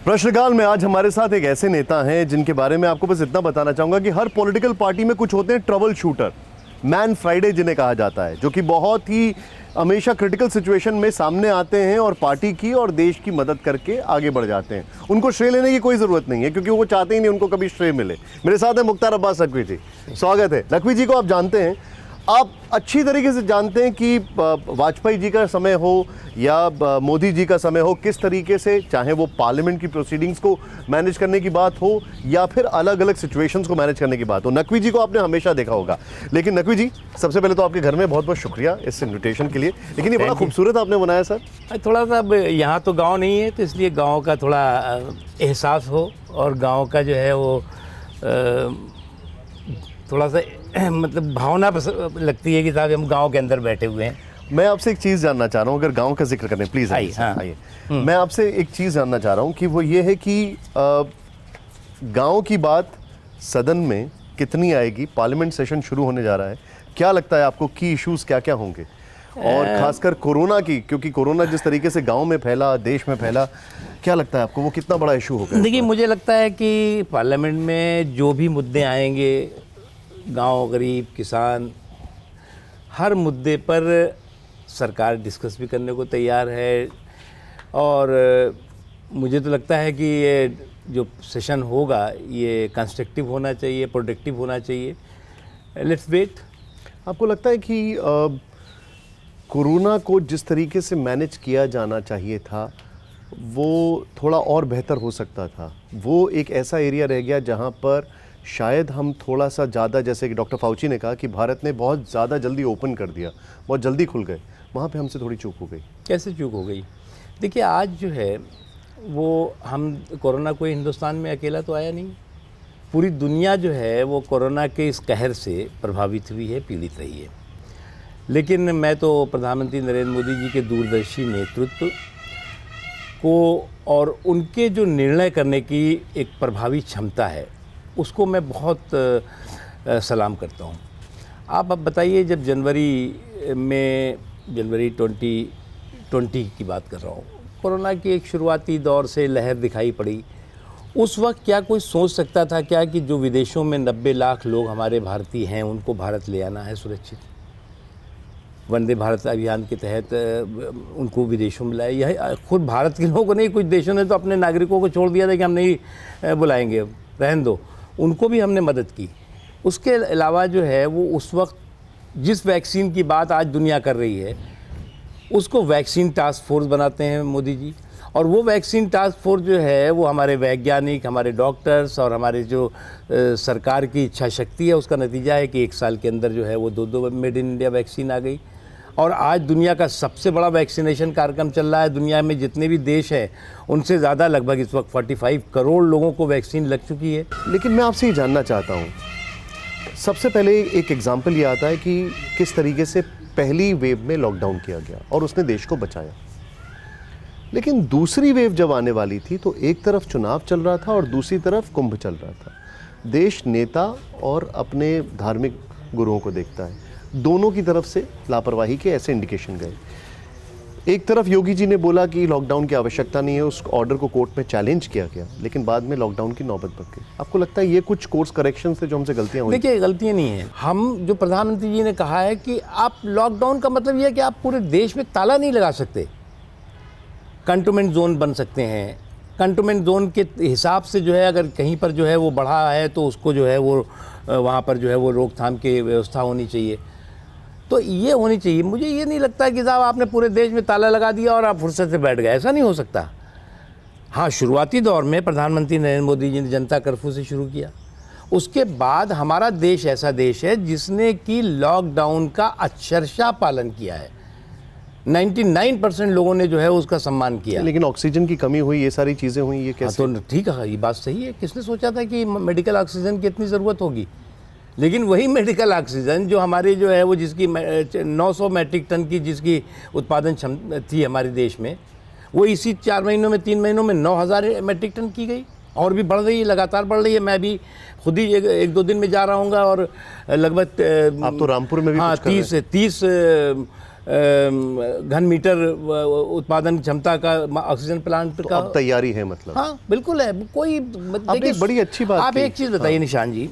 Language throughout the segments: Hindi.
प्रश्नकाल में आज हमारे साथ एक ऐसे नेता हैं जिनके बारे में आपको बस इतना बताना चाहूंगा कि हर पॉलिटिकल पार्टी में कुछ होते हैं ट्रबल शूटर, मैन फ्राइडे जिन्हें कहा जाता है, जो कि बहुत ही हमेशा क्रिटिकल सिचुएशन में सामने आते हैं और पार्टी की और देश की मदद करके आगे बढ़ जाते हैं। उनको श्रेय लेने की कोई ज़रूरत नहीं है क्योंकि वो चाहते ही नहीं उनको कभी श्रेय मिले। मेरे साथ है मुख्तार अब्बास नकवी जी, स्वागत है। नकवी जी को आप जानते हैं, आप अच्छी तरीके से जानते हैं कि वाजपेयी जी का समय हो या मोदी जी का समय हो, किस तरीके से चाहे वो पार्लियामेंट की प्रोसीडिंग्स को मैनेज करने की बात हो या फिर अलग अलग सिचुएशंस को मैनेज करने की बात हो, नकवी जी को आपने हमेशा देखा होगा। लेकिन नकवी जी, सबसे पहले तो आपके घर में बहुत बहुत शुक्रिया इस इन्विटेशन के लिए। लेकिन ये बड़ा खूबसूरत आपने बनाया सर। थोड़ा सा अब यहाँ तो गांव नहीं है तो इसलिए गांव का थोड़ा एहसास हो और गांव का जो है वो थोड़ा सा मतलब भावना लगती है कि साहब हम गांव के अंदर बैठे हुए हैं। मैं आपसे एक चीज़ जानना चाह रहा हूँ, अगर गांव का जिक्र करें प्लीज़ आइए। मैं आपसे एक चीज़ जानना चाह रहा हूँ कि वो ये है कि गांव की बात सदन में कितनी आएगी? पार्लियामेंट सेशन शुरू होने जा रहा है, क्या लगता है आपको की इश्यूज़ क्या क्या होंगे? और खासकर कोरोना की, क्योंकि कोरोना जिस तरीके से गांव में फैला, देश में फैला, क्या लगता है आपको वो कितना बड़ा इशू होगा? देखिए, मुझे लगता है कि पार्लियामेंट में जो भी मुद्दे आएंगे, गांव, गरीब, किसान, हर मुद्दे पर सरकार डिस्कस भी करने को तैयार है। और मुझे तो लगता है कि ये जो सेशन होगा ये कंस्ट्रक्टिव होना चाहिए, प्रोडक्टिव होना चाहिए। Let's wait. आपको लगता है कि कोरोना को जिस तरीके से मैनेज किया जाना चाहिए था वो थोड़ा और बेहतर हो सकता था? वो एक ऐसा एरिया रह गया जहां पर शायद हम थोड़ा सा ज़्यादा, जैसे कि डॉक्टर फाउची ने कहा कि भारत ने बहुत ज़्यादा जल्दी ओपन कर दिया, बहुत जल्दी खुल गए, वहाँ पे हमसे थोड़ी चूक हो गई। कैसे चूक हो गई? देखिए, आज जो है वो हम कोरोना कोई हिंदुस्तान में अकेला तो आया नहीं, पूरी दुनिया जो है वो कोरोना के इस कहर से प्रभावित हुई है, पीड़ित रही है। लेकिन मैं तो प्रधानमंत्री नरेंद्र मोदी जी के दूरदर्शी नेतृत्व को और उनके जो निर्णय करने की एक प्रभावी क्षमता है उसको मैं बहुत सलाम करता हूँ। आप अब बताइए, जब जनवरी 2020 की बात कर रहा हूँ, कोरोना की एक शुरुआती दौर से लहर दिखाई पड़ी, उस वक्त क्या कोई सोच सकता था क्या कि जो विदेशों में 90 लाख लोग हमारे भारतीय हैं उनको भारत ले आना है सुरक्षित? वंदे भारत अभियान के तहत उनको विदेशों में लाया। यह खुद भारत के लोगों ने, कुछ देशों ने तो अपने नागरिकों को छोड़ दिया था कि हम नहीं बुलाएंगे, रहने दो, उनको भी हमने मदद की। उसके अलावा जो है वो उस वक्त जिस वैक्सीन की बात आज दुनिया कर रही है उसको वैक्सीन टास्क फोर्स बनाते हैं मोदी जी, और वो वैक्सीन टास्क फोर्स जो है वो हमारे वैज्ञानिक, हमारे डॉक्टर्स और हमारे जो सरकार की इच्छा शक्ति है उसका नतीजा है कि 1 साल के अंदर जो है वो 2 मेड इन इंडिया वैक्सीन आ गई। और आज दुनिया का सबसे बड़ा वैक्सीनेशन कार्यक्रम चल रहा है। दुनिया में जितने भी देश हैं उनसे ज़्यादा, लगभग इस वक्त 45 करोड़ लोगों को वैक्सीन लग चुकी है। लेकिन मैं आपसे ये जानना चाहता हूँ, सबसे पहले एक एग्जाम्पल ये आता है कि किस तरीके से पहली वेव में लॉकडाउन किया गया और उसने देश को बचाया। लेकिन दूसरी वेव जब आने वाली थी तो एक तरफ चुनाव चल रहा था और दूसरी तरफ कुंभ चल रहा था। देश नेता और अपने धार्मिक गुरुओं को देखता है, दोनों की तरफ से लापरवाही के ऐसे इंडिकेशन गए। एक तरफ योगी जी ने बोला कि लॉकडाउन की आवश्यकता नहीं है, उस ऑर्डर को कोर्ट में चैलेंज किया गया, लेकिन बाद में लॉकडाउन की नौबत बढ़ गई। आपको लगता है ये कुछ कोर्स करेक्शन से जो हमसे गलतियां हुई? देखिए, गलतियां नहीं है। हम जो प्रधानमंत्री जी ने कहा है कि आप लॉकडाउन का मतलब ये है कि आप पूरे देश में ताला नहीं लगा सकते, कंटेनमेंट जोन बन सकते हैं। कंटेनमेंट जोन के हिसाब से जो है अगर कहीं पर जो है वो बढ़ा है तो उसको जो है वो वहाँ पर जो है वो रोकथाम की व्यवस्था होनी चाहिए। तो ये होनी चाहिए। मुझे ये नहीं लगता कि साहब आपने पूरे देश में ताला लगा दिया और आप फुर्सत से बैठ गए, ऐसा नहीं हो सकता। हाँ, शुरुआती दौर में प्रधानमंत्री नरेंद्र मोदी जी ने जनता कर्फ्यू से शुरू किया, उसके बाद हमारा देश ऐसा देश है जिसने कि लॉकडाउन का अक्षरशः पालन किया है। 99% लोगों ने जो है उसका सम्मान किया। लेकिन ऑक्सीजन की कमी हुई, ये सारी चीज़ें हुई, ये कैसे? तो ठीक है, ये बात सही है। किसने सोचा था कि मेडिकल ऑक्सीजन की इतनी ज़रूरत होगी? लेकिन वही मेडिकल ऑक्सीजन जो हमारे जो है वो जिसकी 900 मैट्रिक टन की जिसकी उत्पादन क्षमता थी हमारे देश में, वो इसी 4 महीनों में, 3 महीनों में 9000 मैट्रिक टन की गई और भी बढ़ रही है, लगातार बढ़ रही है। मैं भी खुद ही 1-2 दिन में जा रहा हूँगा और लगभग आप तो रामपुर में भी हाँ 30 घन मीटर उत्पादन क्षमता का ऑक्सीजन प्लांट तो का अब तैयारी है मतलब। हाँ बिल्कुल है। कोई आपने एक बड़ी अच्छी बात आप की। एक चीज़ बताइए निशान जी,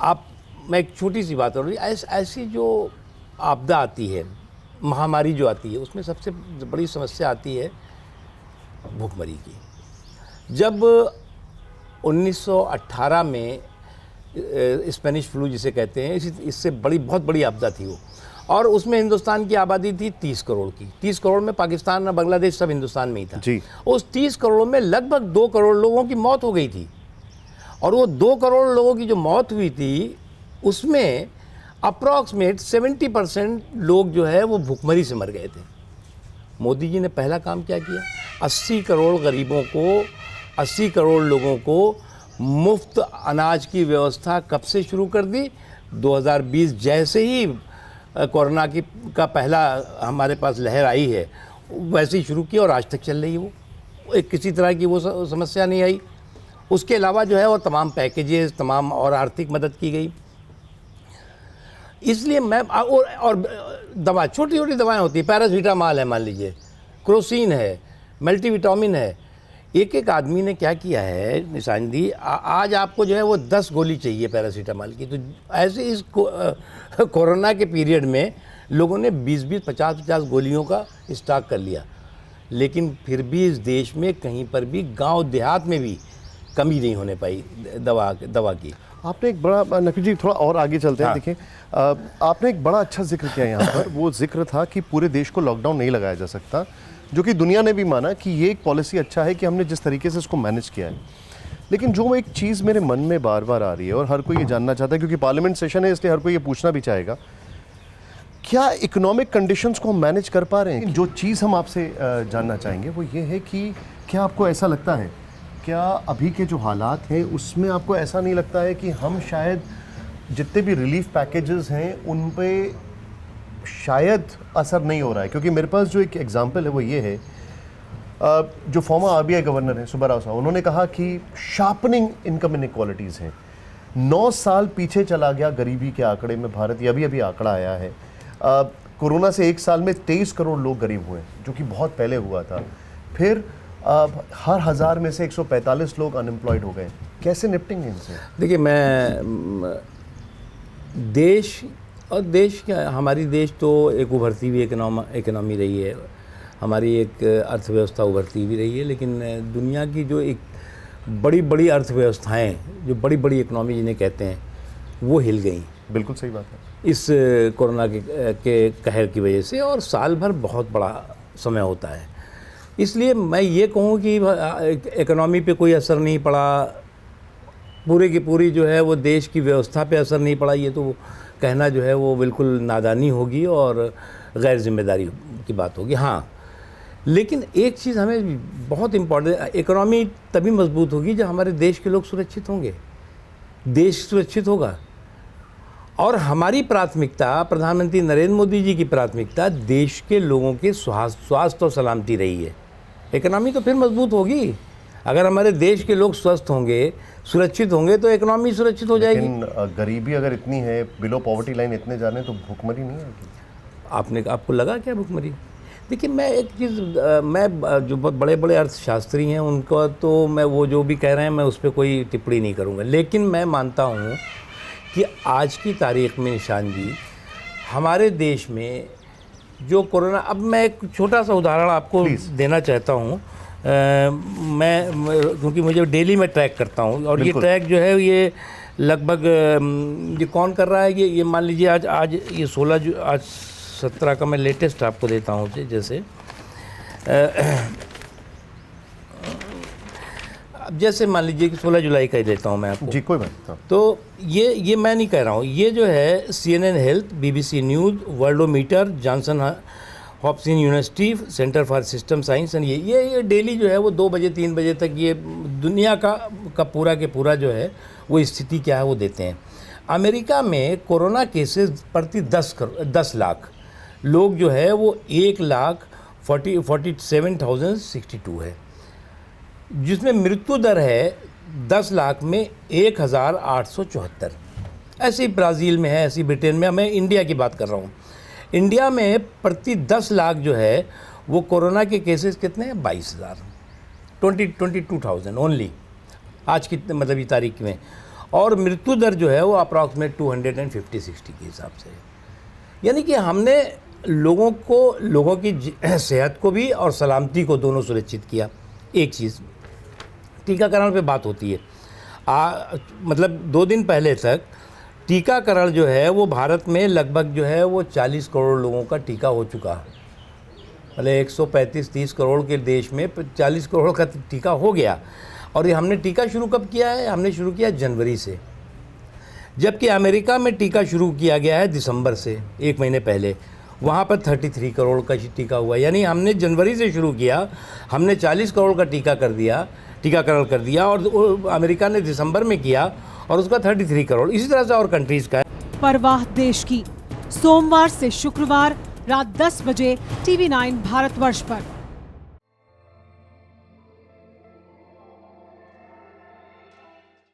आप, मैं एक छोटी सी बात हो रही, ऐसी जो आपदा आती है, महामारी जो आती है, उसमें सबसे बड़ी समस्या आती है भूखमरी की। जब 1918 में स्पेनिश फ्लू जिसे कहते हैं, इससे बहुत बड़ी आपदा थी वो, और उसमें हिंदुस्तान की आबादी थी 30 करोड़ की। 30 करोड़ में पाकिस्तान और बांग्लादेश सब हिंदुस्तान में ही था जी। उस 30 करोड़ में लगभग 2 करोड़ लोगों की मौत हो गई थी, और वो 2 करोड़ लोगों की जो मौत हुई थी उसमें अप्रॉक्सीमेट 70% लोग जो है वो भूखमरी से मर गए थे। मोदी जी ने पहला काम क्या किया, 80 करोड़ गरीबों को, 80 करोड़ लोगों को मुफ्त अनाज की व्यवस्था कब से शुरू कर दी? 2020 जैसे ही कोरोना का पहला हमारे पास लहर आई है वैसे ही शुरू किया, और आज तक चल रही है वो। किसी तरह की वो समस्या नहीं आई। उसके अलावा जो है वो तमाम पैकेजेस, तमाम और आर्थिक मदद की गई। इसलिए मैं और दवा, छोटी छोटी दवाएं होती हैं, पैरासीटामॉल है, मान लीजिए क्रोसिन है, मल्टीविटामिन है। एक एक आदमी ने क्या किया है निशान जी, आज आपको जो है वो 10 गोली चाहिए पैरासीटामॉल की। तो ऐसे इस कोरोना के पीरियड में लोगों ने 20-20, 50-50 गोलियों का स्टॉक कर लिया, लेकिन फिर भी इस देश में कहीं पर भी गांव देहात में भी कमी नहीं होने पाई दवा की। आपने एक बड़ा, नकवी जी थोड़ा और आगे चलते हैं। हाँ। देखिए, आपने एक बड़ा अच्छा जिक्र किया यहाँ पर। वो जिक्र था कि पूरे देश को लॉकडाउन नहीं लगाया जा सकता, जो कि दुनिया ने भी माना कि ये एक पॉलिसी अच्छा है कि हमने जिस तरीके से इसको मैनेज किया है। लेकिन जो एक चीज़ मेरे मन में बार बार आ रही है और हर कोई ये जानना चाहता है, क्योंकि पार्लियामेंट सेशन है इसलिए हर कोई ये पूछना भी चाहेगा, क्या इकोनॉमिक कंडीशंस को हम मैनेज कर पा रहे हैं? जो चीज़ हम आपसे जानना चाहेंगे वो ये है कि क्या आपको ऐसा लगता है, क्या अभी के जो हालात हैं उसमें आपको ऐसा नहीं लगता है कि हम शायद जितने भी रिलीफ पैकेजेस हैं उन पे शायद असर नहीं हो रहा है? क्योंकि मेरे पास जो एक एग्जांपल है वो ये है, जो फॉर्मर आरबीआई गवर्नर हैं सुब्बाराव साहब, उन्होंने कहा कि शार्पनिंग इनकम इनइक्वालिटीज़ हैं। 9 साल पीछे चला गया गरीबी के आंकड़े में भारत। अभी अभी आंकड़ा आया है, कोरोना से 1 साल में 23 करोड़ लोग गरीब हुए, जो कि बहुत पहले हुआ था। फिर हर 1000 में से 145 लोग अनएम्प्लॉयड हो गए। कैसे निपटेंगे इनसे? देखिए, मैं हमारी देश तो एक उभरती हुई इकोनॉमी रही है, हमारी एक अर्थव्यवस्था उभरती हुई रही है, लेकिन दुनिया की जो एक बड़ी बड़ी अर्थव्यवस्थाएं, जो बड़ी बड़ी इकोनॉमी जिन्हें कहते हैं, वो हिल गई। बिल्कुल सही बात है। इस कोरोना के कहर की वजह से, और साल भर बहुत बड़ा समय होता है। इसलिए मैं ये कहूँ कि इकोनॉमी पे कोई असर नहीं पड़ा, पूरे की पूरी जो है वो देश की व्यवस्था पे असर नहीं पड़ा, ये तो कहना जो है वो बिल्कुल नादानी होगी और गैर जिम्मेदारी की बात होगी। हाँ, लेकिन एक चीज़ हमें बहुत इम्पोर्टेंट, इकोनॉमी तभी मजबूत होगी जब हमारे देश के लोग सुरक्षित होंगे, देश सुरक्षित होगा। और हमारी प्राथमिकता, प्रधानमंत्री नरेंद्र मोदी जी की प्राथमिकता देश के लोगों के स्वास्थ्य और सलामती रही है। इकोनॉमी तो फिर मजबूत होगी। अगर हमारे देश के लोग स्वस्थ होंगे, सुरक्षित होंगे, तो इकोनॉमी सुरक्षित हो जाएगी। लेकिन गरीबी अगर इतनी है, बिलो पॉवर्टी लाइन इतने जा रहे हैं, तो भूखमरी नहीं आएगी? आपको लगा क्या भूखमरी? देखिए, मैं एक चीज़, मैं जो बड़े बड़े अर्थशास्त्री हैं उनका तो मैं वो जो भी कह रहे हैं मैं उस पर कोई टिप्पणी नहीं करूँगा, लेकिन मैं मानता हूँ कि आज की तारीख में निशान जी, हमारे देश में जो कोरोना, अब मैं एक छोटा सा उदाहरण आपको देना चाहता हूँ। मैं क्योंकि मुझे डेली में ट्रैक करता हूँ, और ये ट्रैक जो है ये लगभग, ये कौन कर रहा है, ये मान लीजिए आज ये 17 का मैं लेटेस्ट आपको देता हूँ। जैसे मान लीजिए कि 16 जुलाई का ही देता हूँ मैं आपको। जी, कोई बात। तो ये मैं नहीं कह रहा हूँ, ये जो है CNN health, BBC news, Worldometer, Johnson Hopkins university, centre for system science and ये डेली जो है वो 2 बजे 3 बजे तक ये दुनिया का पूरा के पूरा जो है वो स्थिति क्या है वो देते हैं। अमेरिका में कोरोना केसेस प्रति 10 लाख लोग जो है वो 1,47,062 है, जिसमें मृत्यु दर है 10 लाख में 1,874। ऐसे ही ब्राज़ील में है, ऐसी ब्रिटेन में, मैं इंडिया की बात कर रहा हूँ। इंडिया में प्रति 10 लाख जो है वो कोरोना के केसेस कितने हैं? 22,000, 22,000 ओनली आज की मतलब ये तारीख में। और मृत्यु दर जो है वो अप्रॉक्सीमेट 250-60 के हिसाब से है। यानी कि हमने लोगों की सेहत को भी और सलामती को दोनों सुनिश्चित किया। एक चीज़ टीकाकरण पे बात होती है, मतलब 2 दिन पहले तक टीकाकरण जो है वो भारत में लगभग जो है वो 40 करोड़ लोगों का टीका हो चुका है। मतलब 135-30 करोड़ के देश में 40 करोड़ का टीका हो गया। और ये हमने टीका शुरू कब किया है? हमने शुरू किया जनवरी से, जबकि अमेरिका में टीका शुरू किया गया है दिसंबर से, 1 महीने पहले। वहाँ पर 33 करोड़ का टीका हुआ। यानी हमने जनवरी से शुरू किया, हमने 40 करोड़ का टीकाकरण कर दिया और अमेरिका ने दिसंबर में किया और उसका 33 करोड़। इसी तरह से और कंट्रीज़ का है। परवाह देश की, सोमवार से शुक्रवार रात 10 बजे TV9 भारतवर्ष पर।